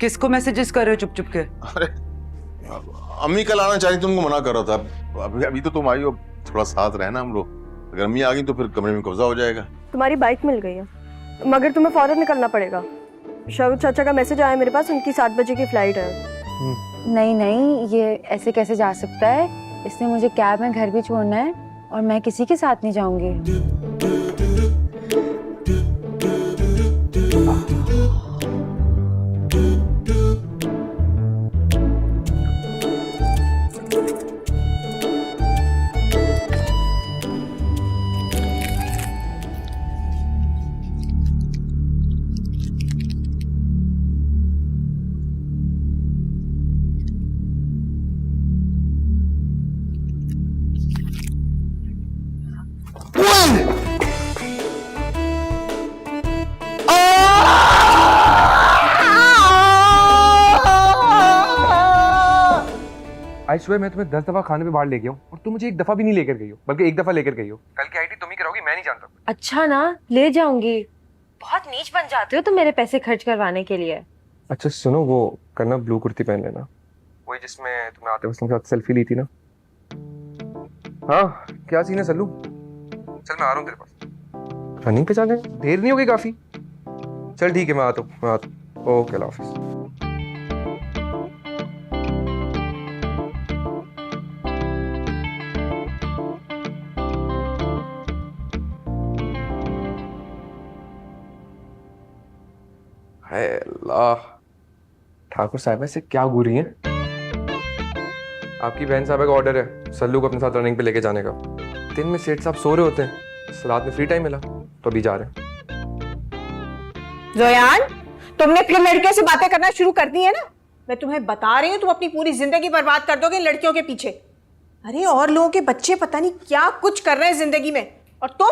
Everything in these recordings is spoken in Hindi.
किसको मैसेजेस कर रहे हो चुप चुप के? अरे अम्मी कल आना चाहिए, तुमको मना कर रहा था। अभी तो तुम आई हो, थोड़ा साथ रहना हम लोग। अगर अम्मी आ गई तो फिर कमरे में कब्जा हो जाएगा। तुम्हारी बाइक मिल गई है मगर तुम्हें फौरन निकलना पड़ेगा। शौकत चाचा का मैसेज आया मेरे पास, उनकी 7 बजे की फ्लाइट है। नहीं नहीं, ये ऐसे कैसे जा सकता है? इसने मुझे कैब में घर भी छोड़ना है और मैं किसी के साथ नहीं जाऊंगी। आई स्वेयर मैं तुम्हें 10 दफा खाने पे बाहर ले गया हूँ और तुम मुझे एक दफा भी नहीं लेकर गई हो, बल्कि एक दफा लेकर गई हो। कल की आईटी तुम ही कराओगी, मैं नहीं जानता। अच्छा ना, ले जाऊंगी। बहुत नीच बन जाते हो तुम मेरे पैसे खर्च करवाने के लिए। अच्छा सुनो, वो करना ब्लू कुर्ती पहन लेना, वही जिसमें तुमने आते वक्त साथ सेल्फी ली थी ना। हाँ क्या सीन है सल्लू? चल मैं आ रहा हूँ तेरे पास। रनिंग पे जाने देर नहीं होगी काफी? चल ठीक है, मैं आता हूँ। ओके अल्लाह हाफिज। हाय अल्लाह, ठाकुर साहब से क्या घूर रही हैं? आपकी बहन साहब का ऑर्डर है सल्लू को अपने साथ रनिंग पे लेके जाने का। दिन में सेठ साहब सो रहे होते हैं, रात में फ्री टाइम मिला तो अभी जा रहे हैं। जोयान, तुमने फिर लड़कियों से बातें करना शुरू कर दी है ना? मैं तुम्हें बता रही हूँ, तुम अपनी पूरी जिंदगी बर्बाद कर दोगे लड़कियों के पीछे। अरे और लोगों के बच्चे पता नहीं क्या कुछ कर रहे हैं जिंदगी में, और तुम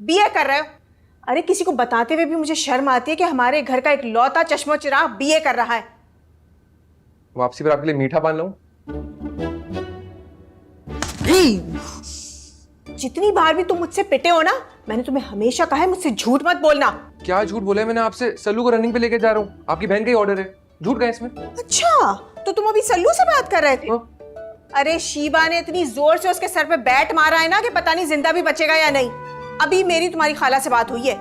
बीए कर रहे हो। अरे किसी को बताते हुए भी मुझे शर्म आती है कि हमारे घर का एक लौता चश्मो चिराग बीए कर रहा है। वापसी पर आपके लिए मीठा पान लाऊं? जितनी बार भी तुम मुझसे पिटे हो ना, मैंने तुम्हें हमेशा कहा है मुझसे झूठ मत बोलना। क्या झूठ बोला है मैंने आपसे? सल्लू को रनिंग पे लेके जा रहा हूँ, आपकी बहन का ही ऑर्डर है। झूठ गए इसमें? अच्छा तो तुम अभी सल्लू से बात कर रहे थे? अरे शीबा ने इतनी जोर से उसके सर पे बैट मारा है ना कि पता नहीं जिंदा भी बचेगा या नहीं। अभी मेरी तुम्हारी खाला से बात हुई है।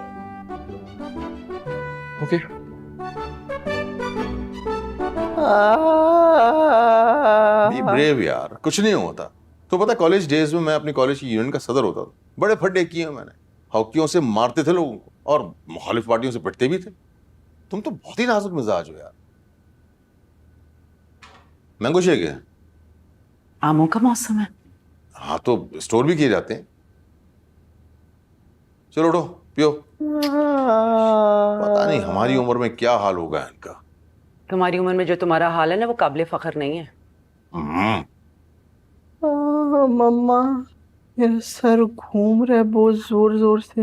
ओके। बी ब्रेव यार, कुछ नहीं होता। तो पता कॉलेज डेज में मैं अपनी कॉलेज की यूनियन का सदर होता था। बड़े फड्डे किए हैं मैंने, हॉकियों से मारते थे लोगों को और मुखालिफ पार्टियों से पिटते भी थे। तुम तो बहुत ही नाजुक मिजाज हो यार। मैंगो शेक है? आमों का मौसम है। हाँ तो स्टोर भी किए जाते हैं। चलो उठो पियो। पता नहीं हमारी उम्र में क्या हाल होगा इनका। तुम्हारी उम्र में जो तुम्हारा हाल है ना, वो काबिले फख्र नहीं है। मम्मा, मेरा सर घूम रहा है बहुत जोर जोर से।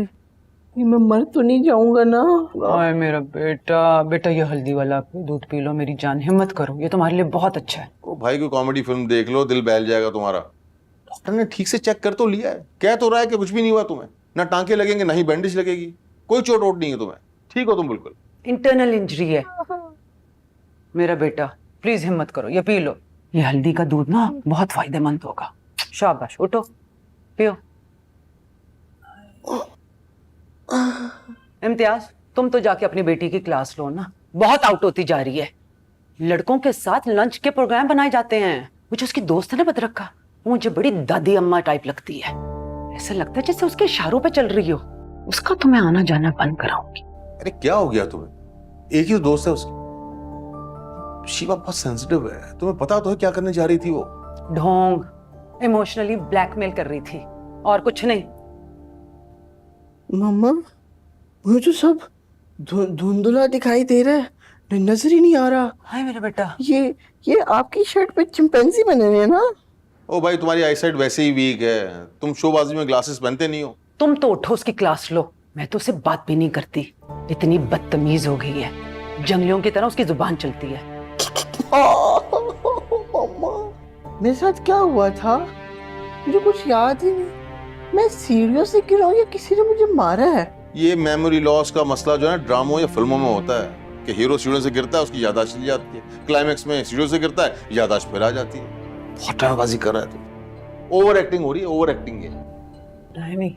मैं मर तो नहीं जाऊंगा ना? ओए मेरा बेटा, बेटा ये हल्दी वाला दूध पी लो मेरी जान। हिम्मत करो, ये तुम्हारे लिए बहुत अच्छा है। ओ भाई कोई कॉमेडी फिल्म देख लो, दिल बहल जाएगा तुम्हारा। डॉक्टर ने ठीक से चेक कर तो लिया है, कह तो रहा है कि कुछ भी नहीं हुआ तुम्हें। ना टांके लगेंगे ना ही बैंडेज लगेगी, कोई चोट वोट नहीं है तुम्हें। ठीक हो तुम बिल्कुल। इंटरनल इंजरी है मेरा बेटा, प्लीज हिम्मत करो, ये पी लो। ये हल्दी का दूध ना बहुत फायदेमंद होगा। शाबाश, उठो पियो। इम्तियाज, तुम तो जाके अपनी बेटी की क्लास लो ना, बहुत आउट होती जा रही है। लड़कों के साथ लंच के प्रोग्राम बनाए जाते हैं। मुझे उसकी दोस्त है ना बदरक्का, वो मुझे बड़ी दादी अम्मा टाइप लगती है। ऐसा लगता है जैसे उसके इशारों पे चल रही हो। उसका तो मैं आना जाना बंद कराऊंगी। अरे क्या हो गया तुम्हें? एक ही तो दोस्त है उसकी। शिवा बहुत सेंसिटिव है, तुम्हें पता तो है क्या करने जा रही थी वो। ढोंग, इमोशनली ब्लैकमेल कर रही थी और कुछ नहीं। मम्मा, मुझे तो सब धुंधला दिखाई दे रहा है, नजर ही नहीं आ रहा। हाय मेरा बेटा, ये आपकी शर्ट पे चिंपैंजी बने हुए हैं ना? ओ भाई तुम्हारी आईसाइट वैसे ही वीक है, तुम शोबाजी में ग्लासेस पहनते नहीं हो। तुम तो उठो उसकी क्लास लो। मैं तो उससे बात भी नहीं करती, इतनी बदतमीज हो गई है। जंगलियों की तरह उसकी जुबान चलती है। मम्मा, मेरे साथ क्या हुआ था मुझे कुछ याद ही नहीं। मैं सीढ़ियों से गिरा हूं या किसी ने मुझे मारा है? ये मेमोरी लॉस का मसला जो है ड्रामों या फिल्मों में होता है। कि हीरो सीढ़ियों से गिरता है, उसकी याददाश्त चली जाती है, क्लाइमैक्स में सीढ़ियों से गिरता है, याददाश्त फिर आ जाती है। बहुत ड्रामेबाजी कर रहा है तू। ओवर एक्टिंग हो रही है, ओवर एक्टिंग है। नहीं,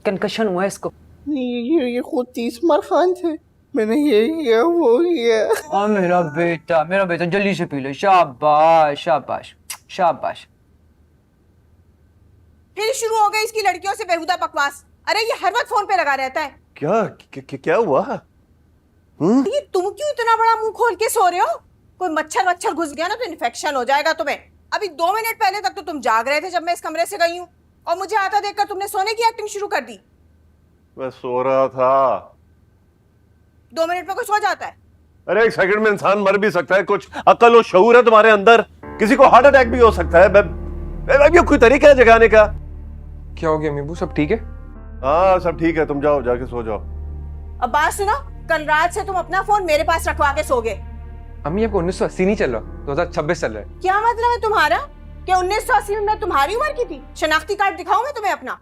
कंकशन हुआ है इसको। ये खुद तीसमार खान थे, मैंने ये किया वो किया। और मेरा बेटा जल्दी से पी लो। शाबाश शाबाश शाबाश। फिर शुरू हो गई इसकी लड़कियों से बेहुदा बकवास। अरे ये हर वक्त फोन पे लगा रहता है। क्या हुआ? ये तुम क्यों इतना बड़ा मुंह खोल के सो रहे हो? कोई मच्छर घुस गया ना तो इन्फेक्शन हो जाएगा तुम्हें। अभी 2 मिनट पहले तक तो तुम जाग रहे थे जब मैं इस कमरे से गई हूँ, और मुझे आता देखकर तुमने सोने की एक्टिंग शुरू कर दी। मैं सो रहा था। 2 मिनट में कोई सो जाता है? अरे 1 सेकंड में इंसान मर भी सकता है। कुछ अकल और शऊर है तुम्हारे अंदर? किसी को हार्ट अटैक भी हो सकता है। ये कोई तरीका है जगाने का? क्या हो गया अम्मी अब्बू, सब ठीक है? हाँ सब ठीक है, तुम जाओ, जाके सो जाओ। अब बात सुनो, कल रात से तुम अपना फोन मेरे पास रखवा के सोगे। अम्मी आपको 1980 नहीं चल रहा, 2026 चल रहा है। क्या मतलब है तुम्हारा? कि 1980 में मैं तुम्हारी उम्र की थी? शनाख्ती कार्ड दिखाऊं मैं तुम्हें अपना?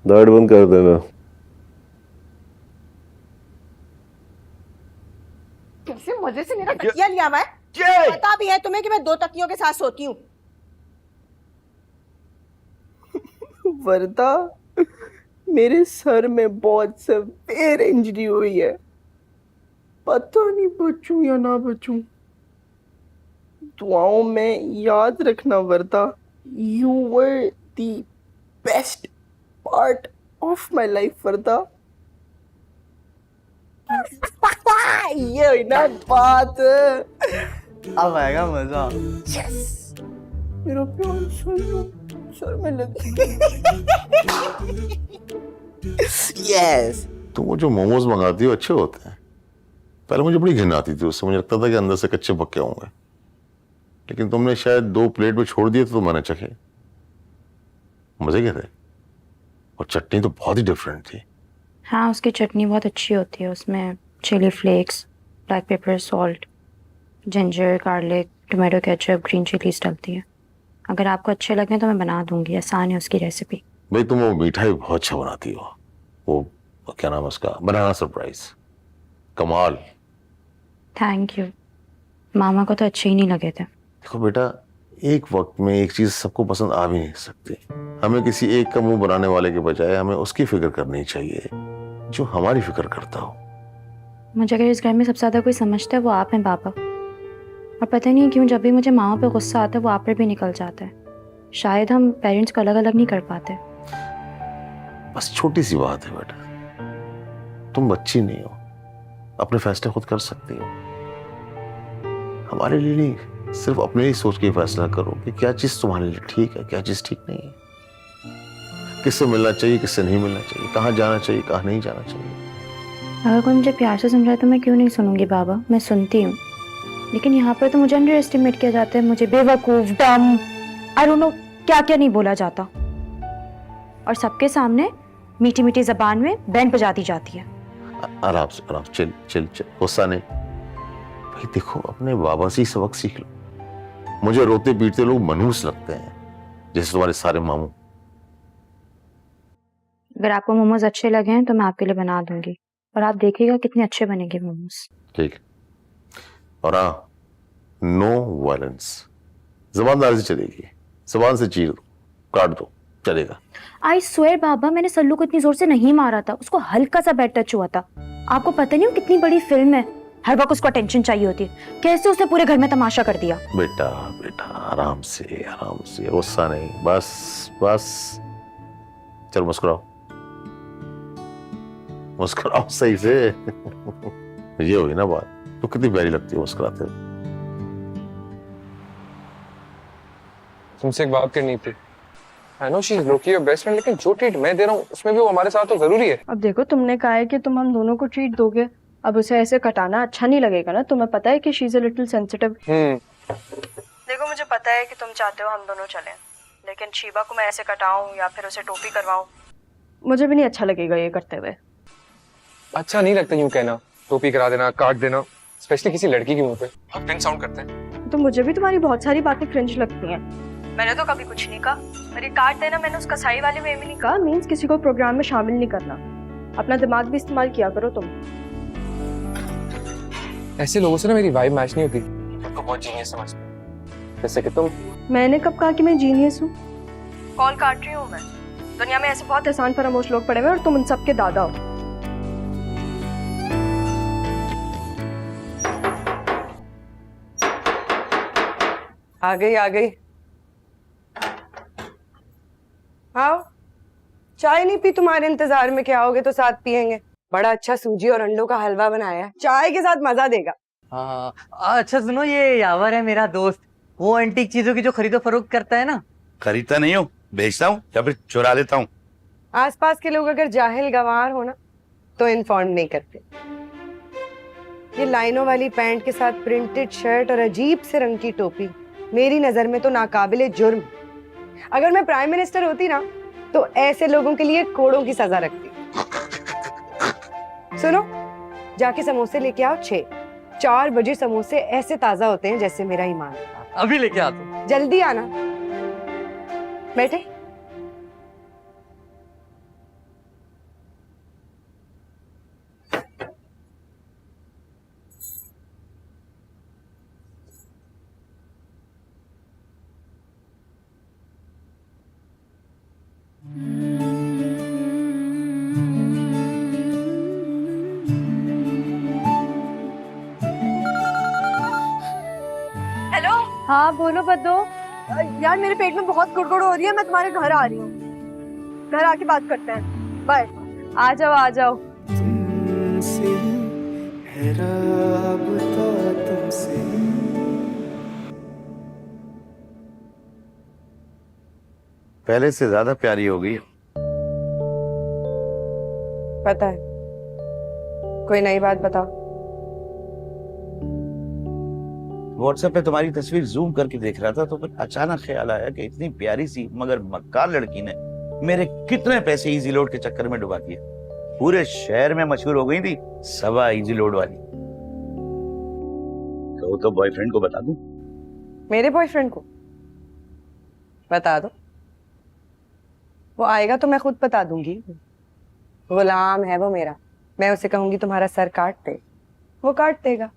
लाइट बंद कर देना। कैसे मजे से मेरा तकिया लिया हुआ है। पता भी है तुम्हें कि मैं 2 तकियों के साथ सोती हूँ। वर्दा, मेरे सर में बहुत severe इंजरी हुई है, पता नहीं बचूं या ना बचूं। दुआओं में याद रखना Warda. You were the best part of my life Warda. ये हुई ना बात, अब आएगा मजा। मेरा प्यार सर में लग। यस। तुम वो जो मोमोज मंगाती हो अच्छे होते हैं। पहले मुझे बड़ी घिन आती थी उससे, मुझे लगता था कि अंदर से कच्चे पक्के होंगे, लेकिन तुमने शायद 2 प्लेट में छोड़ दिए तो मैंने चखे। मजे के थे, और चटनी तो बहुत ही डिफरेंट थी। हाँ, उसकी चटनी बहुत अच्छी होती है। उसमें chilli flakes, black pepper, salt, ginger, garlic, tomato ketchup, green chillies डलती है। अगर आपको अच्छे लगे तो मैं बना दूंगी, आसान है उसकी रेसिपी। भाई तुम वो मिठाई बहुत अच्छा बनाती हो। वो क्या नाम है उसका, बनाना सरप्राइज, कमाल। Thank you. मामा को तो अच्छे ही नहीं लगे थे। देखो बेटा, एक वक्त में एक चीज सबको पसंद आ भी नहीं सकती। हमें किसी एक का मुंह बनाने वाले के बजाय हमें उसकी फिक्र करनी चाहिए जो हमारी फिक्र करता हो। मुझे अगर इस घर में सबसे ज्यादा कोई समझता है वो आप हैं पापा। और पता नहीं क्यों जब भी मुझे मामा पे गुस्सा आता है वो आप पर भी निकल जाता है। शायद हम पेरेंट्स को अलग अलग नहीं कर पाते। बस छोटी सी बात है बेटा, तुम बच्ची नहीं हो, अपने फैसले खुद कर सकती हो। हमारे लिए नहीं, सिर्फ अपने लिए सोच के फैसला करो कि क्या चीज तुम्हारे लिए ठीक है, क्या चीज ठीक नहीं है, किससे मिलना चाहिए, किससे नहीं मिलना चाहिए, कहाँ जाना चाहिए, कहाँ नहीं जाना चाहिए। अगर कोई मुझे प्यार से समझाए तो मैं क्यों नहीं सुनूंगी बाबा, मैं सुनती हूँ। लेकिन यहाँ पर तो मुझे अंडर एस्टिमेट किया जाता है, मुझे बेवकूफ, डम, आई डोंट नो क्या क्या नहीं बोला जाता, और सबके सामने मीठी मीठी जबान में बैंड बजा दी जाती है। आराम से, आराम, चिल चिल चिल, गुस्सा नहीं। भाई देखो, अपने बाबा से ही सबक सीख लो। मुझे रोते पीटते लोग मनहूस लगते हैं, जैसे तुम्हारे सारे मामू। अगर आपको मोमोज अच्छे लगे हैं तो मैं आपके लिए बना दूंगी, और आप देखिएगा कितने अच्छे बनेंगे मोमोज। ठीक, और हाँ, नो वायलेंस, जबानदारी से चलेगी। जबान से चीर दो, काट दो, चलेगा। आई स्वेयर बाबा, मैंने सल्लू को इतनी जोर से नहीं मारा था, उसको हल्का सा बैड टच हुआ था। आपको पता नहीं वो कितनी बड़ी फिल्म है, हर वक्त उसको अटेंशन चाहिए होती है। कैसे उसने पूरे घर में तमाशा कर दिया। बेटा बेटा, आराम से आराम से, गुस्सा नहीं, बस बस। चल मुस्कुराओ, मुस्कुराओ सही से। ये हुई ना बात, तो कितनी प्यारी लगती है मुस्कुराते हुए। तुमसे एक बात करनी थी। I know she is Loki your best friend, लेकिन जो ट्रीट मैं दे रहा हूँ उसमें भी वो हमारे साथ तो जरूरी है। अब देखो, तुमने कहा है कि तुम हम दोनों को ट्रीट दोगे, अब उसे ऐसे कटाना अच्छा नहीं लगेगा ना। तुम्हें पता है कि she is a little sensitive. देखो, मुझे पता है कि तुम चाहते हो हम दोनों चलें, लेकिन शीबा को मैं ऐसे कटाऊं या फिर उसे टोपी करवाऊं, मुझे भी नहीं अच्छा लगेगा ये करते हुए। अच्छा नहीं लगता यूं कहना, टोपी करा देना, काट देना, स्पेशली किसी लड़की के मुंह पे। बहुत क्रिंज साउंड करते हैं। तो मुझे भी तुम्हारी बहुत सारी बातें क्रिंज लगती हैं। मैंने तो कभी कुछ नहीं कहा। मेरी कार्ड देना मैंने उस कसाई वाले में भी नहीं कहा। मीन्स किसी को प्रोग्राम में शामिल नहीं करना। अपना दिमाग भी इस्तेमाल किया करो तुम। ऐसे लोगों से ना मेरी वाइब मैच नहीं होती। तुमको बहुत जीनियस समझती हूँ। जैसे कि तुम। मैंने कब कहा कि मैं जीनियस हूँ? कॉल काट रही हूँ मैं। दुनिया में ऐसे बहुत एहसान फरामोश लोग पड़े हुए और तुम उन सबके दादा हो। आ गई। आओ। चाय नहीं पी? तुम्हारे इंतजार में क्या आओगे तो साथ पियेंगे। बड़ा अच्छा सूजी और अंडों का हलवा बनाया है, चाय के साथ मजा देगा। हाँ अच्छा सुनो, ये यावर है मेरा दोस्त, वो एंटीक चीजों की जो खरीदो फरोख्त करता है ना। खरीदता नहीं हूँ, बेचता हूँ या फिर चुरा लेता हूँ। आसपास के लोग अगर जाहिल गंवार हो ना तो इन्फॉर्म नहीं करते। ये लाइनों वाली पैंट के साथ प्रिंटेड शर्ट और अजीब से रंग की टोपी मेरी नजर में तो नाकाबिले जुर्म। अगर मैं प्राइम मिनिस्टर होती ना तो ऐसे लोगों के लिए कोड़ों की सजा रखती। सुनो, जाके समोसे लेके आओ 6। 4 बजे समोसे ऐसे ताजा होते हैं जैसे मेरा ईमान। अभी लेके आता हूँ। जल्दी आना। बैठे। हेलो। हाँ बोलो बद्दो। यार मेरे पेट में बहुत गुड़गुड़ हो रही है, मैं तुम्हारे घर आ रही हूँ। घर आके बात करते हैं। बाय। आ जाओ आ जाओ। पहले से ज्यादा प्यारी हो गई। पता है, कोई नई बात बताओ। व्हाट्सएप पे तुम्हारी तस्वीर जूम करके देख रहा था तो फिर अचानक ख्याल आया कि इतनी प्यारी सी मगर मक्कार लड़की ने मेरे कितने पैसे इजी लोड के चक्कर में डुबा दिए। पूरे शहर में मशहूर हो गई थी सबा इजी लोड वाली। तो बॉयफ्रेंड को बता दूं? मेरे बॉयफ्रेंड को बता दो, वो आएगा तो मैं खुद बता दूंगी। गुलाम है वो मेरा, मैं उसे कहूंगी तुम्हारा सर काट दे, वो काट देगा।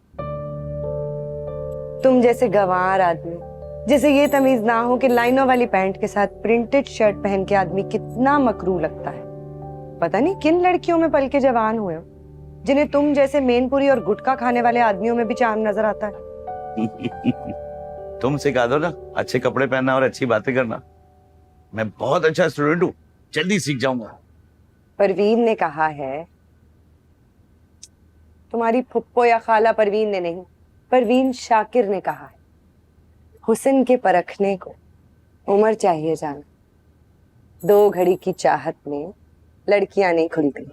तुम जैसे गंवार आदमी जिसे ये तमीज ना हो कि लाइनों वाली पैंट के साथ प्रिंटेड शर्ट पहन के आदमी कितना मकरू लगता है। पता नहीं किन लड़कियों में पल के जवान हुए हो जिन्हें तुम जैसे मेनपुरी और गुटखा खाने वाले आदमियों में भी चार्म नजर आता है। तुम सिखा दो ना अच्छे कपड़े पहनना और अच्छी बातें करना। मैं बहुत अच्छा स्टूडेंट हूँ, जल्दी सीख जाऊंगा। परवीन ने कहा है, तुम्हारी फुप्पो या खाला परवीन ने नहीं, परवीन शाकिर ने कहा है, हुस्न के परखने को उम्र चाहिए जाना, 2 घड़ी की चाहत में लड़कियां नहीं खुलती।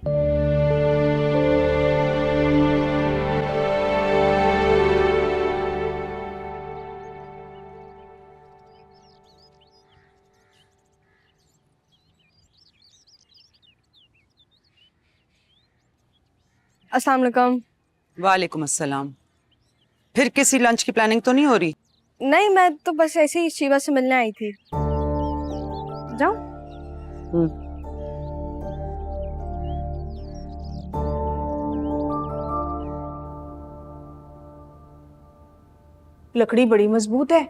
अस्सलाम वालेकुम। वालेकुम अस्सलाम। फिर किसी लंच की प्लानिंग तो नहीं हो रही? नहीं, मैं तो बस ऐसे ही शिवा से मिलने आई थी। जाओ। लकड़ी बड़ी मजबूत है,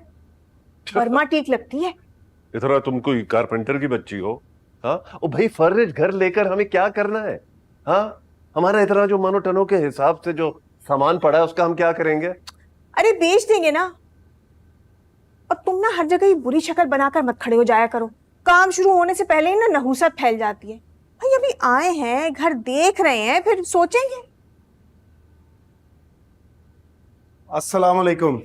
वर्मा टीक लगती है। इतना तुम कोई कारपेंटर की बच्ची हो? हाँ ओ भाई, फर्निश घर लेकर हमें क्या करना है? हाँ, हमारा इतना जो मनो टनों के हिसाब से जो सामान पड़ा है उसका हम क्या करेंगे? अरे बेच देंगे ना। और तुम ना हर जगह ही बुरी शक्ल बनाकर मत खड़े हो जाया करो। काम शुरू होने से पहले ही ना नहुसत फैल जाती है। भाई अभी आए हैं, घर देख रहे हैं, फिर सोचेंगे। अस्सलाम वालेकुम।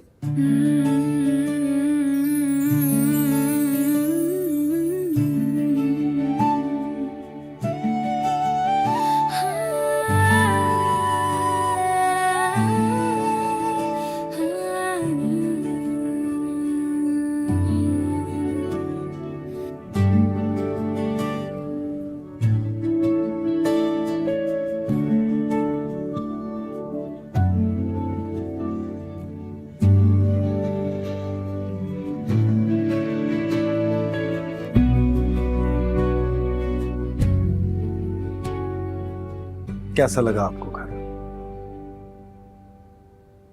कैसा लगा आपको घर?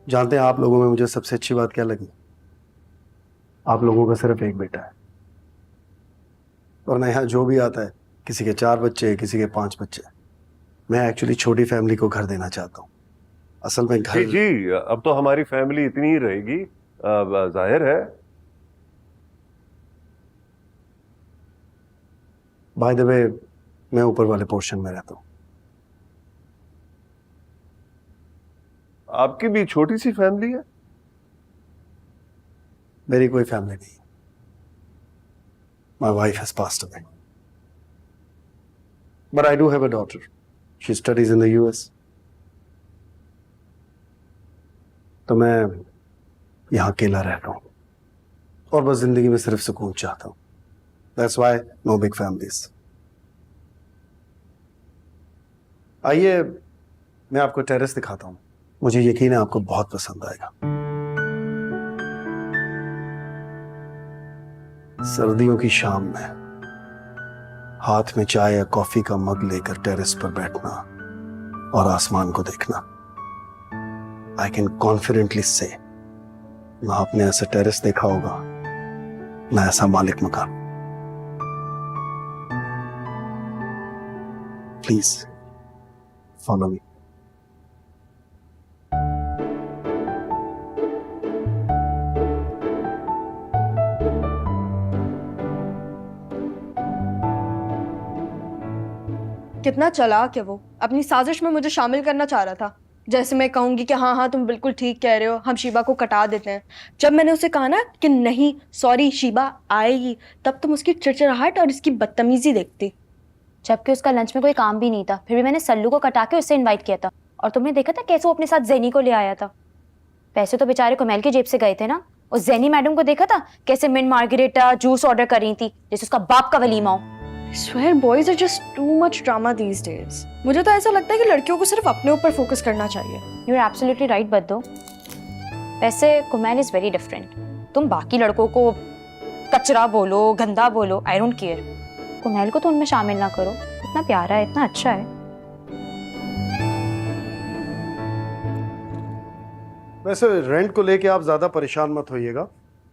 जानते हैं आप लोगों में मुझे सबसे अच्छी बात क्या लगी? आप लोगों का सिर्फ एक बेटा है, वरना यहाँ जो भी आता है किसी के 4 बच्चे, किसी के 5 बच्चे। मैं एक्चुअली छोटी फैमिली को घर देना चाहता हूँ। असल में घर जी, अब तो हमारी फैमिली इतनी ही रहेगी, जाहिर है। बाय द वे, मैं ऊपर वाले पोर्शन में रहता हूँ। आपकी भी छोटी सी फैमिली है? मेरी कोई फैमिली नहीं। My wife has passed away. But I do have a daughter. She studies in the US. तो मैं यहाँ अकेला रहता हूँ और बस जिंदगी में सिर्फ सुकून चाहता हूँ। That's why no big families. आइए मैं आपको टेरेस दिखाता हूँ। मुझे यकीन है आपको बहुत पसंद आएगा। सर्दियों की शाम में हाथ में चाय या कॉफी का मग लेकर टेरेस पर बैठना और आसमान को देखना। आई कैन कॉन्फिडेंटली से ना आपने ऐसा टेरेस देखा होगा, ना ऐसा मालिक मकान। Please follow me. कितना चालाक है वो, अपनी साजिश में मुझे शामिल करना चाह रहा था। जैसे मैं कहूंगी कि हाँ हाँ तुम बिल्कुल ठीक कह रहे हो, हम शीबा को कटा देते हैं। जब मैंने उसे कहा ना कि नहीं सॉरी शीबा आएगी, तब तुम उसकी चिड़चिड़ाहट और इसकी बदतमीजी देखती। जबकि उसका लंच में कोई काम भी नहीं था, फिर भी मैंने सल्लू को कटा के उससे इनवाइट किया था। और तुमने देखा था कैसे वो अपने साथ जेनी को ले आया था। पैसे तो बेचारे कुमैल की जेब से गए थे ना। उस जेनी मैडम को देखा था कैसे मिंट मार्गरेटा जूस ऑर्डर कर रही थी जैसे उसका बाप का वलीमा हो। swear boys are just too much drama these days. मुझे तो ऐसा लगता है कि लड़कियों को सिर्फ अपने ऊपर फोकस करना चाहिए। यू आर एब्सोल्युटली राइट बद्दो। वैसे कुमैल इज वेरी डिफरेंट। तुम बाकी लड़कों को कचरा बोलो, गंदा बोलो, आई डोंट केयर। कुमैल को तो उनमें शामिल ना करो। इतना प्यारा है, इतना अच्छा है। वैसे रेंट को लेके आप ज्यादा परेशान मत होइएगा,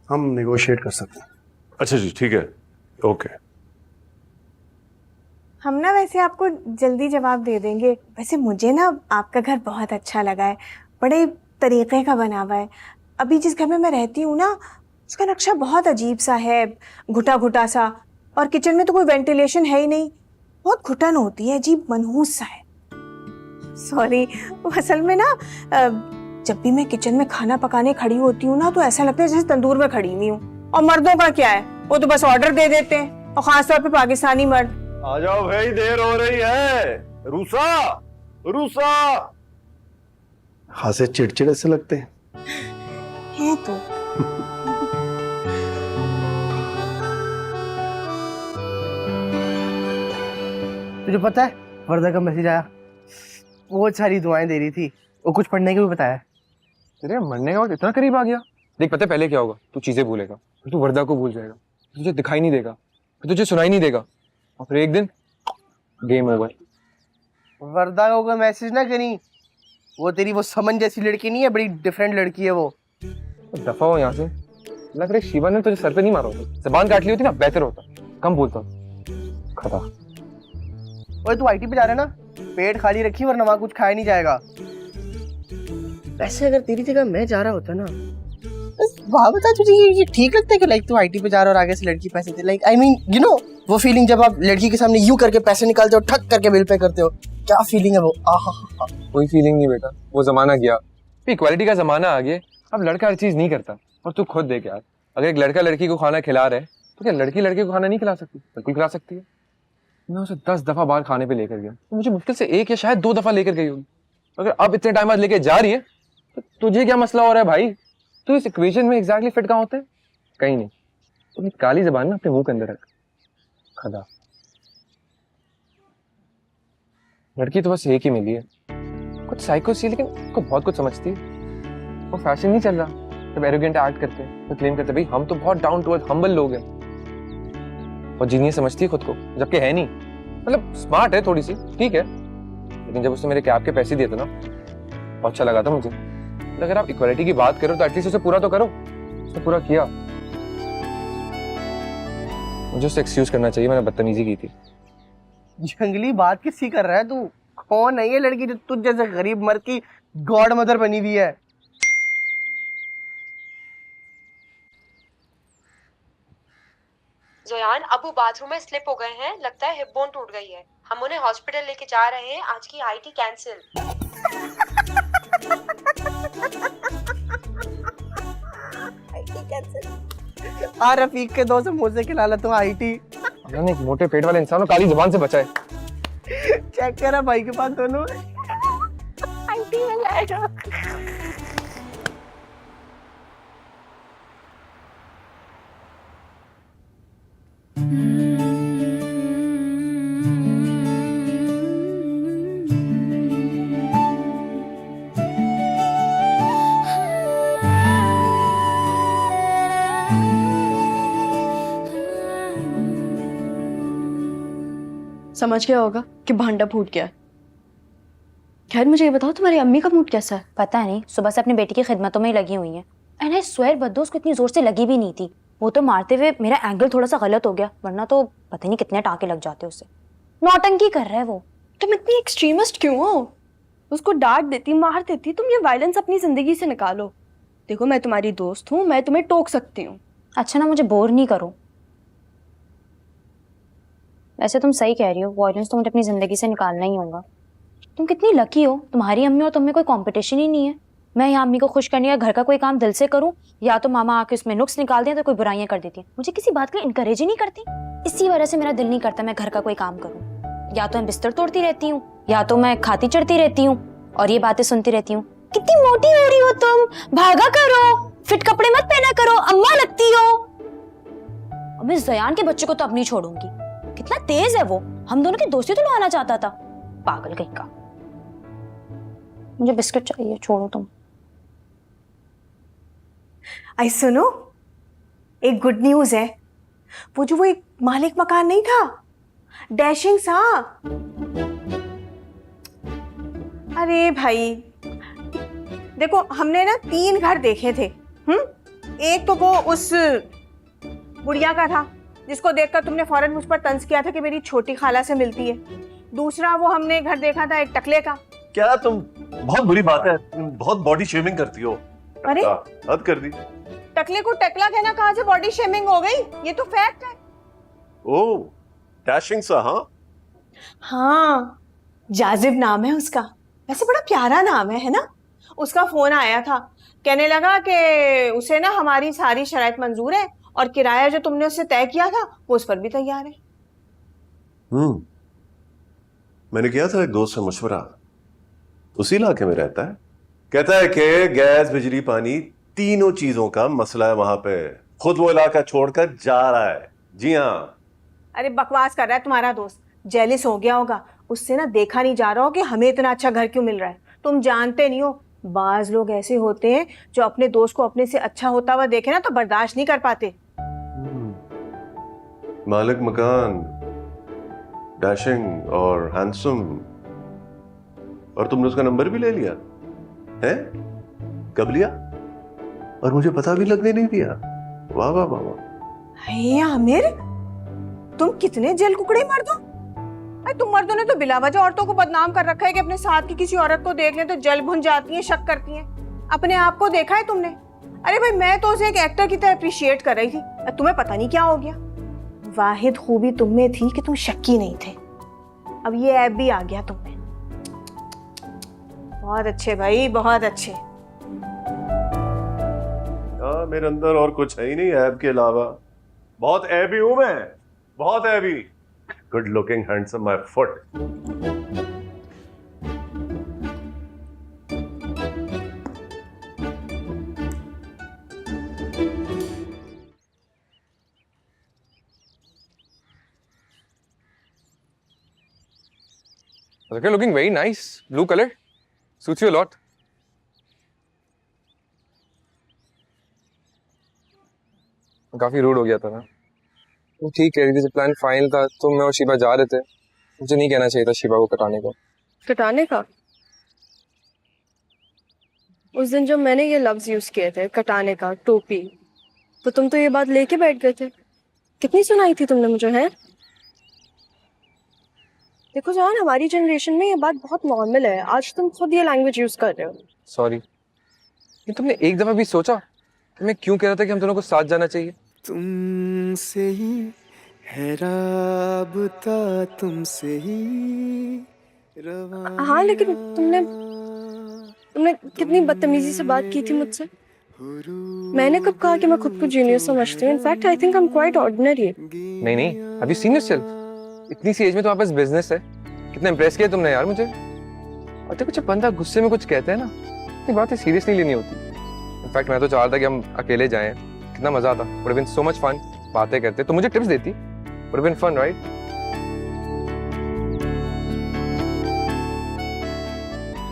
हम नेगोशिएट कर सकते हैं। अच्छा जी, ठीक है, ओके। हम ना वैसे आपको जल्दी जवाब दे देंगे। वैसे मुझे ना आपका घर बहुत अच्छा लगा है, बड़े तरीके का बना हुआ है। अभी जिस घर में मैं रहती हूँ ना, उसका नक्शा बहुत अजीब सा है, घुटा घुटा सा, और किचन में तो कोई वेंटिलेशन है ही नहीं, बहुत घुटन होती है, अजीब मनहूस सा है। सॉरी, असल में ना जब भी मैं किचन में खाना पकाने खड़ी होती हूँ ना, तो ऐसा लगता है जैसे तंदूर में खड़ी हुई हूँ। और मर्दों का क्या है, वो तो बस ऑर्डर दे देते हैं, और खासतौर पे पाकिस्तानी मर्द। आ जाओ भाई, देर हो रही है। रूसा रूसा। खासे चिड़चिड़े से लगते हैं। है तो तुझे पता है वर्दा का मैसेज आया? बहुत सारी दुआएं दे रही थी, वो कुछ पढ़ने के भी बताया। तेरे मरने का वक्त इतना करीब आ गया। देख पता है पहले क्या होगा? तू चीजें भूलेगा, फिर तू वर्दा को भूल जाएगा, तुझे दिखाई नहीं देगा, फिर तुझे सुनाई नहीं देगा, और फिर एक दिन गेम ओवर। वर्दा को कोई मैसेज ना करी, वो तेरी वो समन जैसी लड़की नहीं है, बड़ी डिफरेंट लड़की है वो। तो दफा हो यहाँ से। लग रहा है शिवा ने तुझे सर पे नहीं मारा होता, जबान काट ली होती ना बेहतर होता, कम बोलता। खता। ओए तू आईटी पे जा रहा है ना, पेट खाली रखी वरना वहां कुछ खाया नहीं जाएगा। वैसे अगर तेरी जगह मैं जा रहा होता ना, वहां बता तुझे ये ठीक लगता है कि लाइक तू आईटी पे जा रहा और आगे से लड़की पैसे दे, like I mean you know वो फीलिंग जब आप लड़की के सामने यू करके पैसे निकालते हो, ठक करके बिल पे करते हो, क्या फीलिंग है वो? आहा। कोई फीलिंग नहीं बेटा, वो जमाना गया, इक्वालिटी का जमाना आ गया। अब लड़का हर चीज नहीं करता। और तू खुद देख यार, अगर एक लड़का लड़की को खाना खिला रहा है तो क्या लड़की लड़के को खाना नहीं खिला सकती? बिल्कुल खिला सकती है। मैं उसे 10 दफा बाहर खाने पे लेकर गया, तो मुझे मुश्किल से 1 या शायद 2 दफा लेकर गई होगी। अगर अब इतने टाइम बाद लेके जा रही है तो तुझे क्या मसला हो रहा है भाई? तू इस इक्वेशन में एग्जैक्टली फिट कहाँ होता है? कहीं नहीं। तो काली जबान ना अपने मुंह के अंदर रख। खदा। लड़की तो बस एक ही मिली है, कुछ साइको सी, लेकिन उसको बहुत कुछ समझती है। वो फैशन नहीं चल रहा, जब एरोगेंट एक्ट करते हैं तो क्लेम करते हैं भाई हम तो बहुत डाउन टू अर्थ हम्बल लोग हैं, और जीनियस समझती है खुद को, जबकि है नहीं। मतलब स्मार्ट है थोड़ी सी, ठीक है, लेकिन जब उसने मेरे कैब के पैसे दिए थे ना, बहुत अच्छा लगा था मुझे। अगर आप इक्वालिटी की बात करो तो एटलीस्ट उसे पूरा तो करो। उसने पूरा किया। मुझे उससे एक्सक्यूज करना चाहिए, मैंने बदतमीजी की थी। जंगली बात किसकी कर रहा है तू? कौन है ये लड़की जो तुझ जैसे गरीब मर्द की गॉड मदर बनी हुई है? जोयान, अबू बाथरूम में स्लिप हो गए हैं, लगता है हिप बोन टूट गई है। हम उन्हें हॉस्पिटल लेके जा रहे हैं। आज की आईटी कैंसिल। आ रफीक के दो से मुंह से खिला ला तू आईटी। मैंने एक मोटे पेट वाले इंसान को काली जुबान से बचाए। चेक करा भाई के पास दोनों आईटी में जाएगा। समझ गया होगा कि भांडा फूट गया है। खैर मुझे ये बताओ तुम्हारी अम्मी का मूड कैसा है? पता नहीं, सुबह से अपनी बेटी की खिदमतों में ही लगी हुई है। एंड आई स्वेयर बद्दो उसको इतनी जोर से लगी भी नहीं थी। वो तो मारते हुए मेरा एंगल थोड़ा सा गलत हो गया, वरना तो पता नहीं कितने टाके लग जाते उससे। नौटंकी कर रहा है वो। तुम इतनी एक्सट्रीमिस्ट क्यों हो? उसको डांट देती, मार देती। तुम ये वायलेंस अपनी जिंदगी से निकालो। देखो मैं तुम्हारी दोस्त हूँ, मैं तुम्हें टोक सकती हूँ। अच्छा ना, मुझे बोर नहीं करो। वैसे तुम सही कह रही हो, वायलेंस तो मुझे अपनी जिंदगी से निकालना ही होगा। तुम कितनी लकी हो, तुम्हारी अम्मी और तुम में कोई कंपटीशन ही नहीं है। मैं यहाँ अम्मी को खुश करने या घर का कोई काम दिल से करूँ, या तो मामा आके उसमें नुक्स निकाल दें तो कोई बुराइयां कर देती है। मुझे किसी बात के लिए इनकरेज ही नहीं करती। इसी वजह से मेरा दिल नहीं करता मैं घर का कोई काम करूँ। या तो मैं बिस्तर तोड़ती रहती हूँ, या तो मैं खाती चढ़ती रहती हूँ और ये बातें सुनती रहती हूँ, कितनी मोटी हो रही हो तुम, भागा करो, फिट कपड़े मत पहना करो, अम्मा लगती हो। और मैं जयान के बच्चे को तो अब नहीं छोड़ूंगी। कितना तेज है वो, हम दोनों की दोस्ती तो लुभाना चाहता था। पागल कहीं का। मुझे बिस्किट चाहिए, छोड़ो तुम। आई सुनो, एक गुड न्यूज है। वो एक मालिक मकान नहीं था, डैशिंग सा। अरे भाई देखो, हमने ना 3 घर देखे थे। एक तो वो उस बुढ़िया का था जिसको देखकर तुमने फौरन मुझ पर तंज किया था कि मेरी छोटी खाला से मिलती है। दूसरा वो हमने घर देखा था एक टकले का। क्या तुम, बहुत बुरी बात है, तुम बहुत बॉडी शेमिंग करती हो। अरे हद कर दी। टकले को टकला कहना कहाँ से बॉडी शेमिंग हो गई? ये तो फैक्ट है। ओह, डैशिंग सा। हाँ, जाजिब नाम है उसका। वैसे बड़ा प्यारा नाम है ना? उसका फोन आया था, कहने लगा कि उसे ना हमारी सारी शराइत मंजूर है और किराया जो तुमने उससे तय किया था वो उस पर भी तैयार है। मैंने किया था एक दोस्त से मशवरा, उसी इलाके में रहता है। कहता है कि गैस बिजली पानी तीनों चीजों का मसला है वहां पे। खुद वो इलाका छोड़कर जा रहा है। जी हाँ। अरे बकवास कर रहा है तुम्हारा दोस्त, जेलिस हो गया होगा। उससे ना देखा नहीं जा रहा हो कि हमें इतना अच्छा घर क्यों मिल रहा है। तुम जानते नहीं हो, बाज लोग ऐसे होते हैं जो अपने दोस्त को अपने से अच्छा होता हुआ देखे ना तो बर्दाश्त नहीं कर पाते। मालिक मकान, डैशिंग और हैंडसम, और तुमने उसका नंबर भी ले लिया है? कब लिया? और मुझे पता भी लगने नहीं दिया। वाह वाह वाह वाह। हे आमिर, तुम कितने जल कुकड़े मर्द हो। अरे तुम मर्दों ने तो बिलावजह औरतों को बदनाम कर रखा है कि अपने साथ की किसी औरत को देख ले तो जल भुन जाती है, शक करती हैं। अपने आप को देखा है तुमने? अरे भाई, मैं तो उसे एक एक्टर की तरह अप्रिशिएट कर रही थी, तुम्हें पता नहीं क्या हो गया। वाहिद खूबी तुम में थी कि तुम शक्की नहीं थे, अब ये ऐप भी आ गया तुम में। बहुत अच्छे भाई, बहुत अच्छे। हाँ, मेरे अंदर और कुछ है ही नहीं ऐब के अलावा। बहुत ऐबी हूं मैं, बहुत AB. Good looking, handsome, my foot. Okay, looking very nice. Blue color suits you a lot. काफी रूड हो गया था ना। तुम ठीक कह रही थी, जब प्लान फाइनल था तो मैं और शिबा जा रहे थे। मुझे नहीं कहना चाहिए था शिबा को कटाने को। कटाने का? उस दिन जब मैंने ये लफ्ज यूज किए थे, कटाने का, टोपी, तो तुम तो ये बात लेके बैठ गए थे। कितनी सुनाई थी तुमने मुझे, है? देखो जान, हमारी जनरेशन में ये बात बहुत नॉर्मल है। आज तुम खुद ये लैंग्वेज यूज कर रहे हो। सॉरी, ये तुमने एक दफा भी सोचा कि मैं क्यों कह रहा था कि हम दोनों को साथ जाना चाहिए? तुमसे ही है राबता, तुमसे ही हाँ, लेकिन तुमने कितनी बदतमीजी से बात की थी मुझसे। मैंने कब कहा कि मैं खुद को जीनियस समझती हूँ? In fact I think I am quite ordinary. नहीं नहीं, अभी सीन योरसेल्फ। इतनी सी एज में तुम्हारे पास बिजनेस है। कितना इंप्रेस किया तुमने यार मुझे। और देखो, जब बंदा गुस्से में कुछ कहता है ना, तो बातें सीरियस नहीं लेनी होती। इनफैक्ट मैं तो चाह रहा था कि हम अकेले जाएं। कितना मजा आता। Would have been so much fun. बातें करते तो मुझे टिप्स देती। Would have been fun, right?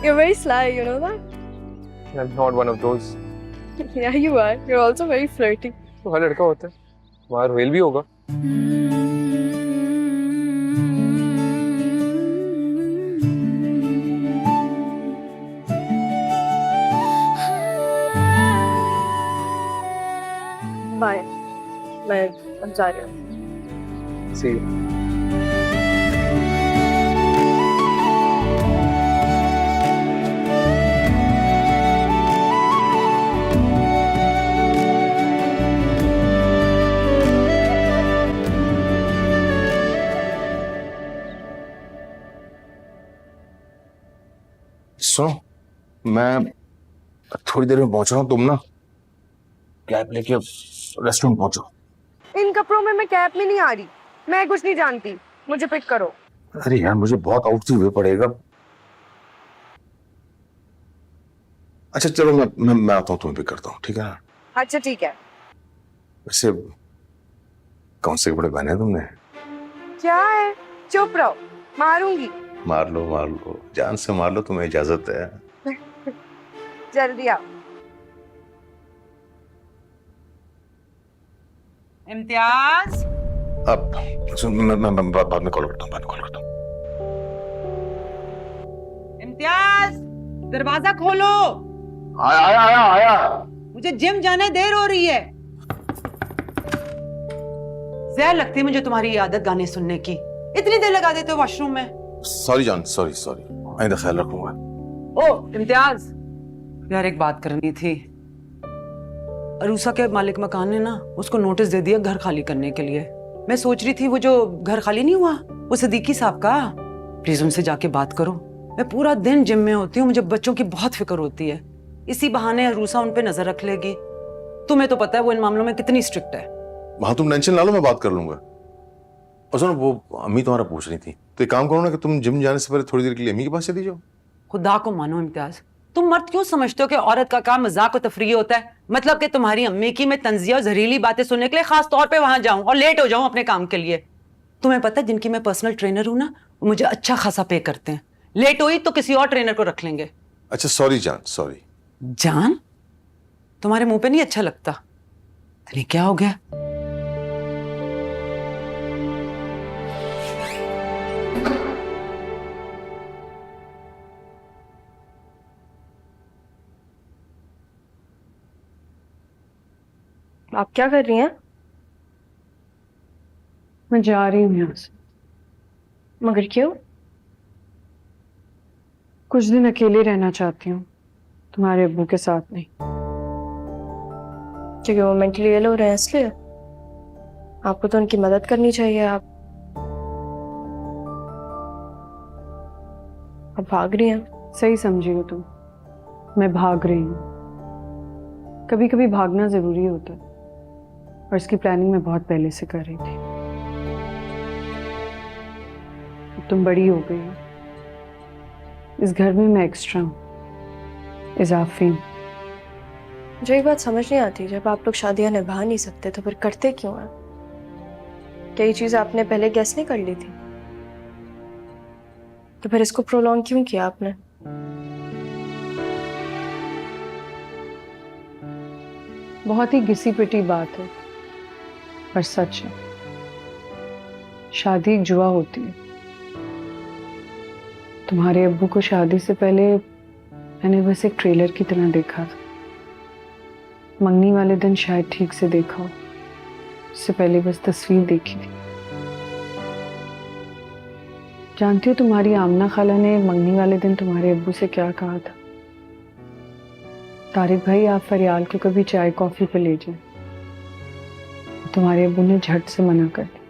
You're very sly, you know that? I'm not one of those. Yeah, you are. You're also very flirty. तो हर लड़का होता है। तुम्हारा रोहिल भी होगा। Bye. मैं अब जा रही हूँ। See you. सुनो, मैं थोड़ी देर में पहुंच रहा हूँ। तुम ना कैब लेके रेस्टोरेंट पहुंचो। इन कपड़ों में मैं कैब में नहीं आ रही। मैं कुछ नहीं जानती, मुझे पिक करो। अरे यार, मुझे बहुत आउटसी हुए पड़ेगा। अच्छा चलो, मैं आता हूँ, तुम्हें पिक करता हूँ, ठीक है ना? अच्छा ठीक है। वैसे कौन से कपड़े पहने हैं तुमने? क्या है, चुप रहो, मारूंगी। मार लो, जान से मार लो, तुम्हें इजाजत है। जल्दी आओ। इम्तियाज, अब सुन, मैं बाद में कॉल करता हूँ। इम्तियाज, दरवाजा खोलो। आया। मुझे जिम जाने देर हो रही है। जहर लगती है मुझे तुम्हारी ये आदत गाने सुनने की। इतनी देर लगा देते हो वॉशरूम में। सॉरी जान, सॉरी। आइंदा ख्याल रखूंगा। ओ इम्तियाज, यार एक बात करनी थी। अरूसा के मालिक मकान ने ना उसको नोटिस दे दिया घर खाली करने के लिए। मैं सोच रही थी वो जो घर खाली नहीं हुआ, वो सिद्दीकी साहब का, प्लीज उनसे जाके बात करो। मैं पूरा दिन जिम में होती हूँ, मुझे बच्चों की बहुत फिक्र होती है। इसी बहाने अरूसा उन पे नजर रख लेगी। तुम्हें तो पता है वो इन मामलों में कितनी स्ट्रिक्ट है। वहां तुम टेंशन ना लो, मैं बात कर लूंगा। और सुनो, वो अम्मी तुम्हारा पूछ रही थी, तो एक काम करो ना कि तुम जिम जाने से पहले थोड़ी देर के लिए अम्मी के पास चली जाओ। खुदा को मानो इम्तियाज, तुम मर्द क्यों समझते हो कि औरत का काम मजाक और तफरी होता है? मतलब कि तुम्हारी अम्मी की मैं तंजिया और जहरीली बातें सुनने के लिए खास तौर पे वहां जाऊं और लेट हो जाऊं अपने काम के लिए? तुम्हें पता है जिनकी मैं पर्सनल ट्रेनर हूं ना, वो मुझे अच्छा खासा पे करते हैं। लेट हुई तो किसी और ट्रेनर को रख लेंगे। अच्छा सॉरी जान, सॉरी। जान, तुम्हारे मुंह पे नहीं अच्छा लगता। तुम्हें क्या हो गया? आप क्या कर रही हैं? मैं जा रही हूँ यहाँ से। मगर क्यों? कुछ दिन अकेले रहना चाहती हूँ, तुम्हारे अब्बू के साथ नहीं। क्योंकि वो मेंटली इल हो रहे हैं इसलिए? आपको तो उनकी मदद करनी चाहिए। आप भाग रही हैं। सही समझी हो तुम, मैं भाग रही हूँ। कभी कभी भागना जरूरी होता है, और इसकी प्लानिंग मैं बहुत पहले से कर रही थी। अब तुम बड़ी हो गई हो, इस घर में मैं एक्स्ट्रा हूँ, इजाफी हूँ। मुझे एक बात समझ नहीं आती, जब आप लोग शादियां निभा नहीं सकते तो फिर करते क्यों हैं? कई चीज आपने पहले गैस नहीं कर ली थी, तो फिर इसको प्रोलॉन्ग क्यों किया आपने? बहुत ही घिसी पिटी बात है, पर सच है। शादी एक जुआ होती है। तुम्हारे अब्बू को शादी से पहले मैंने बस एक ट्रेलर की तरह देखा था। मंगनी वाले दिन शायद ठीक से देखा हो, इससे पहले बस तस्वीर देखी थी। जानती हो तुम्हारी आमना खाला ने मंगनी वाले दिन तुम्हारे अब्बू से क्या कहा था? तारिक भाई, आप फरियाल को कभी चाय कॉफी पे ले जाएं। तुम्हारे अब्बू ने झट से मना कर दिया,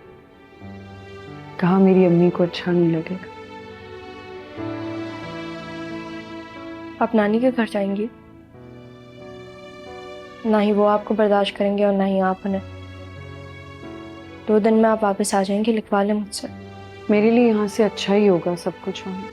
कहा मेरी अम्मी को अच्छा नहीं लगेगा। आप नानी के घर जाएंगी? ना ही वो आपको बर्दाश्त करेंगे और ना ही आप उन्हें। 2 दिन में आप वापस आ जाएंगे, लिखवा लें मुझसे। मेरे लिए यहाँ से अच्छा ही होगा सब कुछ होना।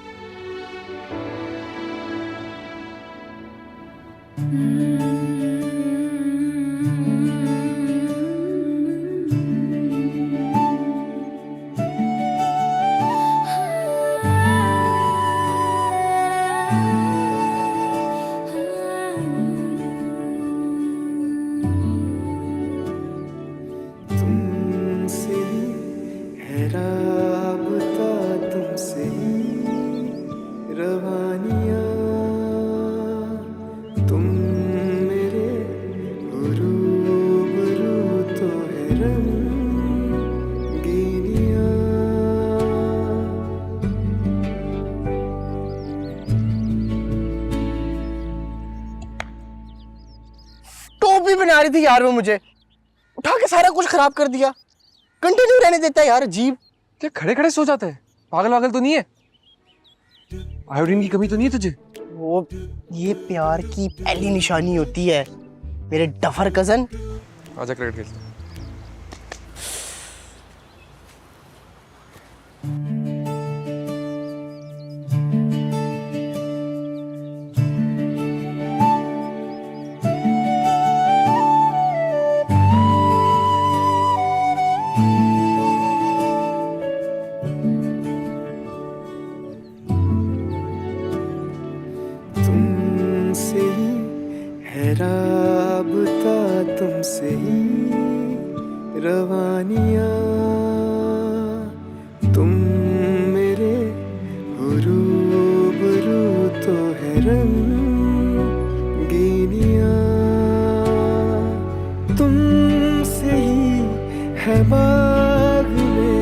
टोपी बना रही थी यार वो, मुझे उठा के सारा कुछ खराब कर दिया। कंटिन्यू रहने देता है यार, अजीब। क्या खड़े खड़े सो जाते हैं? पागल वागल तो नहीं है? आयोडीन की कमी तो नहीं है तुझे? वो ये प्यार की पहली निशानी होती है मेरे डफर कजन। आजा क्रिकेट खेलते हैं। तुमसे ही है राबता, तुमसे ही रवानियाँ, तुम मेरे रूबरू तो है रंगीनियाँ, तुमसे ही है बाग में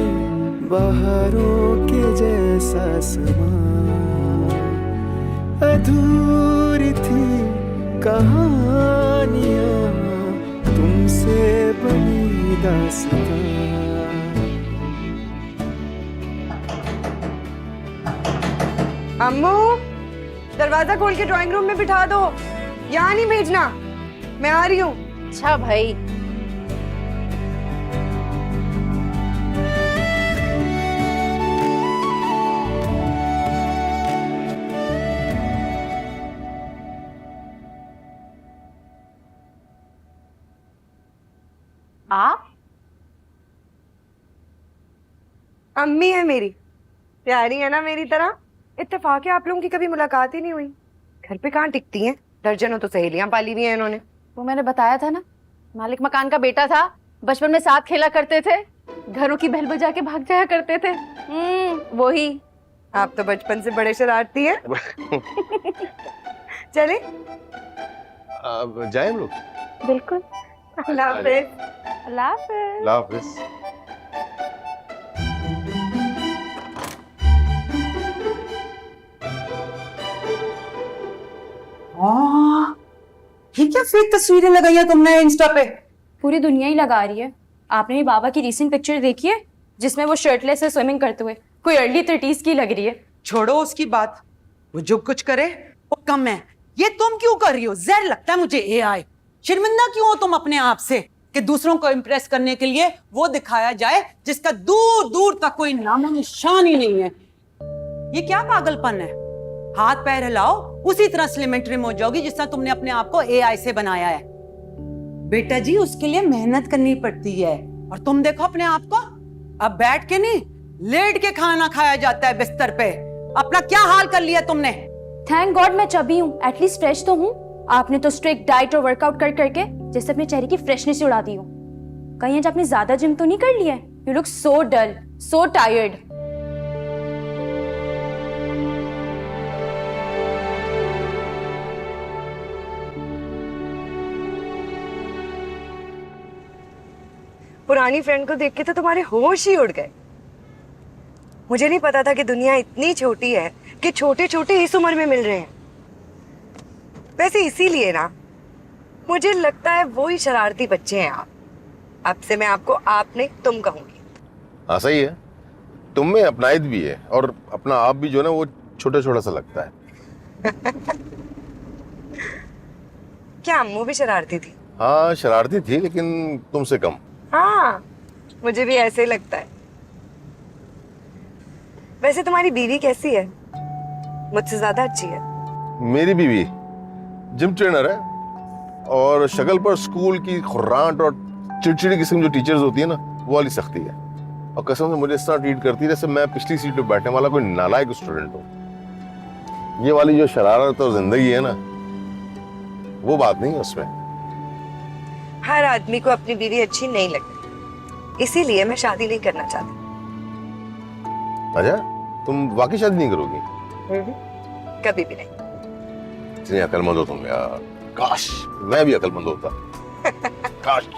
बहारों के जैसा समा, अधूरी थी कहानियाँ तुमसे बनी दास्तां। अम्मू, दरवाजा खोल के ड्राइंग रूम में बिठा दो, यहाँ नहीं भेजना, मैं आ रही हूँ। अच्छा भाई। आप? अम्मी है मेरी, प्यारी है ना मेरी तरह। इत्तेफाक है आप लोगों की कभी मुलाकात ही नहीं हुई। घर पे कहाँ टिकती हैं, दर्जनों तो सहेलियां पाली हुई हैं इन्होंने। वो मैंने बताया था ना, मालिक मकान का बेटा था, बचपन में साथ खेला करते थे, घरों की बेल बजा के भाग जाया करते थे। वही। आप तो बचपन से बड़े शरारती हैं। चले अब जाए हम लोग। बिल्कुल। अल्लाह हाफिज। अल्लाह हाफिज। अल्लाह हाफिज। ये क्या फेक तस्वीरें लगाई है तुमने इंस्टा पे? पूरी दुनिया ही लगा रही है। आपने भी बाबा की रीसेंट पिक्चर देखी है जिसमें वो शर्टलेस है स्विमिंग करते हुए? कोई अर्ली 30s की लग रही है। छोड़ो उसकी बात, वो जो कुछ करे वो कम है। ये तुम क्यों कर रही हो? जहर लगता है मुझे एआई। शर्मिंदा क्यों हो तुम अपने आप से कि दूसरों को इम्प्रेस करने के लिए वो दिखाया जाए जिसका दूर दूर तक कोई नामो निशान ही नहीं है। ये क्या पागलपन है? हाथ पैर हिलाओ, उसी तरह स्लिम एंड ट्रिम हो जाओगी जिस तरह तुमने अपने आप को एआई से बनाया है। बेटा जी, उसके लिए मेहनत करनी पड़ती है। और तुम देखो अपने आप को, अब बैठ के नहीं लेट के खाना खाया जाता है बिस्तर पे। अपना क्या हाल कर लिया तुमने? थैंक गॉड मैं चबी हूँ, एटलीस्ट फ्रेश तो हूँ। आपने तो स्ट्रिक्ट डाइट और वर्कआउट कर करके जैसे अपने चेहरे की फ्रेशनेस उड़ा दी हो। कहीं आज आपने ज्यादा जिम तो नहीं कर लिया है? You look so dull, so tired. पुरानी फ्रेंड को देख के तो तुम्हारे होश ही उड़ गए। मुझे नहीं पता था कि दुनिया इतनी छोटी है कि छोटे छोटे इस उम्र में मिल रहे हैं। वैसे इसीलिए ना मुझे लगता है वो ही शरारती बच्चे हैं आप। अब से मैं आपको आप नहीं तुम कहूंगी। हाँ सही है, तुम में अपनाइत भी है और अपना आप भी जो है ना वो छोटा छोटा सा लगता है। क्या अम्मू भी शरारती थी? हाँ शरारती थी लेकिन तुमसे कम। हाँ मुझे भी ऐसे ही लगता है। वैसे तुम्हारी बीवी कैसी है? मुझसे ज्यादा अच्छी है। मेरी बीवी जिम ट्रेनर है और शक्ल पर स्कूल की खुर्रांट और चिड़चिड़ी किस्म जो टीचर्स होती है ना वो वाली सख्ती है और कसम से मुझे इस तरह ट्रीट करती है जैसे मैं पिछली सीट पे बैठने वाला कोई नालायक स्टूडेंट हूँ। ये वाली जो शरारत और जिंदगी है ना वो बात नहीं है उसमें। हर आदमी को अपनी बीवी अच्छी नहीं लगती, इसीलिए मैं शादी नहीं करना चाहती। अच्छा तुम वाकई शादी नहीं करोगी? कभी भी नहीं। इतनी अकलमंद हो तुम यार, काश मैं भी अकलमंद होता। काश।